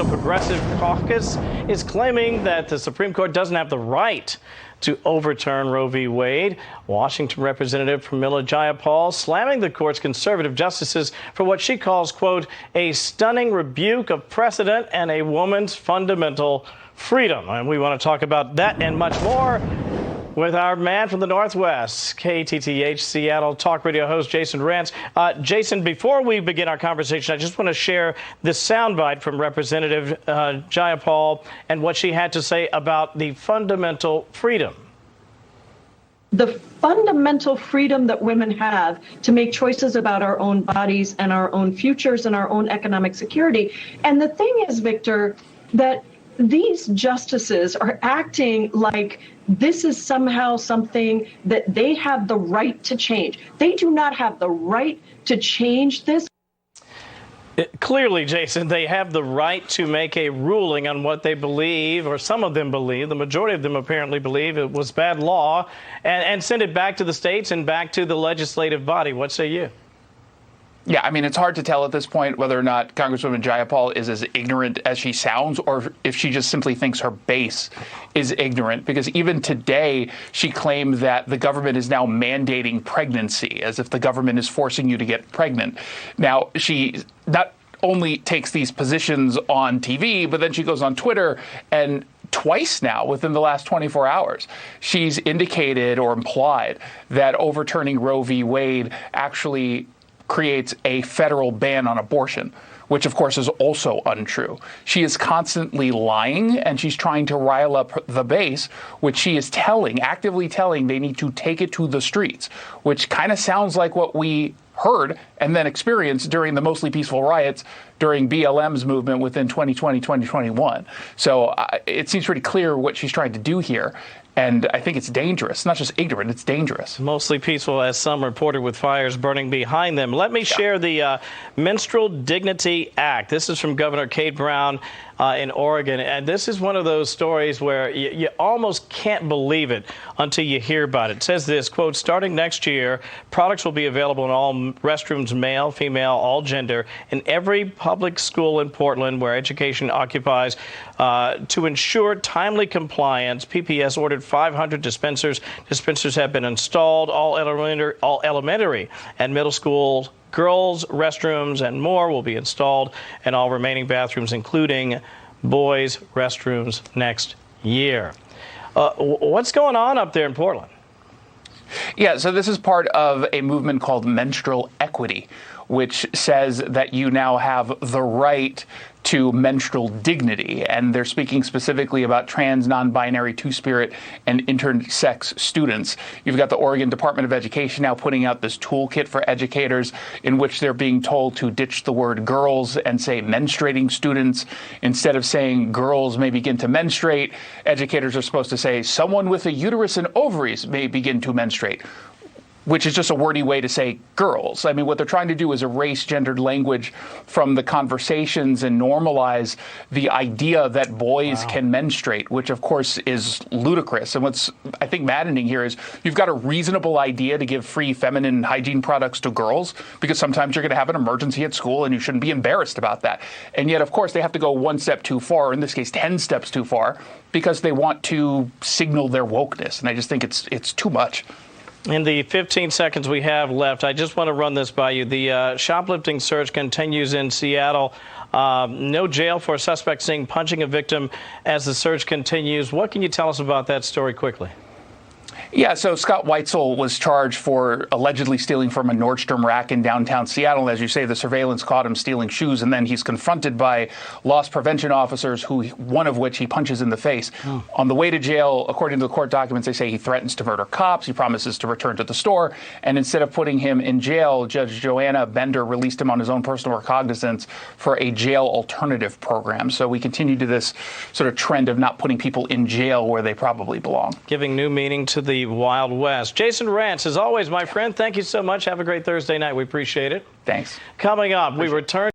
The Progressive Caucus is claiming that the Supreme Court doesn't have the right to overturn Roe v. Wade. Washington Representative Pramila Jayapal slamming the court's conservative justices for what she calls, quote, a stunning rebuke of precedent and a woman's fundamental freedom. And we want to talk about that and much more with our man from the Northwest, KTTH Seattle talk radio host Jason Rantz. Jason, before we begin our conversation, I just want to share this soundbite from Representative Jayapal and what she had to say about the fundamental freedom. The fundamental freedom that women have to make choices about our own bodies and our own futures and our own economic security. And the thing is, Victor, that these justices are acting like this is somehow something that they have the right to change. They do not have the right to change this. Clearly, Jason, they have the right to make a ruling on what they believe, or some of them believe, the majority of them apparently believe it was bad law, and send it back to the states and back to the legislative body. What say you? Yeah, I mean, it's hard to tell at this point whether or not Congresswoman Jayapal is as ignorant as she sounds, or if she just simply thinks her base is ignorant, because even today she claimed that the government is now mandating pregnancy, as if the government is forcing you to get pregnant. Now, she not only takes these positions on TV, but then she goes on Twitter and twice now within the last 24 hours, she's indicated or implied that overturning Roe v. Wade actually creates a federal ban on abortion, which of course is also untrue. She is constantly lying, and she's trying to rile up the base, which she is actively telling they need to take it to the streets, which kind of sounds like what we heard and then experienced during the mostly peaceful riots during BLM's movement within 2020, 2021. So it seems pretty clear what she's trying to do here. And I think it's dangerous, not just ignorant, it's dangerous. Mostly peaceful, as some reported, with fires burning behind them. Let me share the Menstrual Dignity Act. This is from Governor Kate Brown in Oregon. And this is one of those stories where you almost can't believe it until you hear about it. It says this, quote, starting next year, products will be available in all restrooms, male, female, all gender, in every public school in Portland where education occupies. To ensure timely compliance, PPS ordered 500 dispensers. Dispensers have been installed, all elementary and middle school girls' restrooms and more will be installed, and all remaining bathrooms, including boys' restrooms, next year. What's going on up there in Portland? Yeah, so this is part of a movement called menstrual equity, which says that you now have the right to menstrual dignity. And they're speaking specifically about trans, non-binary, two-spirit, and intersex students. You've got the Oregon Department of Education now putting out this toolkit for educators in which they're being told to ditch the word girls and say menstruating students. Instead of saying girls may begin to menstruate, educators are supposed to say someone with a uterus and ovaries may begin to menstruate, which is just a wordy way to say girls. I mean, what they're trying to do is erase gendered language from the conversations and normalize the idea that boys can menstruate, which of course is ludicrous. And what's, I think, maddening here is you've got a reasonable idea to give free feminine hygiene products to girls, because sometimes you're going to have an emergency at school and you shouldn't be embarrassed about that. And yet, of course, they have to go one step too far, or in this case, 10 steps too far, because they want to signal their wokeness. And I just think it's too much. In the 15 seconds we have left, I just want to run this by you. The shoplifting search continues in Seattle. No jail for a suspect seen punching a victim as the search continues. What can you tell us about that story quickly? Yeah, so Scott Weitzel was charged for allegedly stealing from a Nordstrom rack in downtown Seattle. As you say, the surveillance caught him stealing shoes, and then he's confronted by loss prevention officers, one of which he punches in the face. On the way to jail, according to the court documents, they say he threatens to murder cops. He promises to return to the store. And instead of putting him in jail, Judge Joanna Bender released him on his own personal recognizance for a jail alternative program. So we continue to this sort of trend of not putting people in jail where they probably belong. Giving new meaning to the Wild West. Jason Rantz, as always, my friend, thank you so much. Have a great Thursday night. We appreciate it. Thanks. Coming up, we return.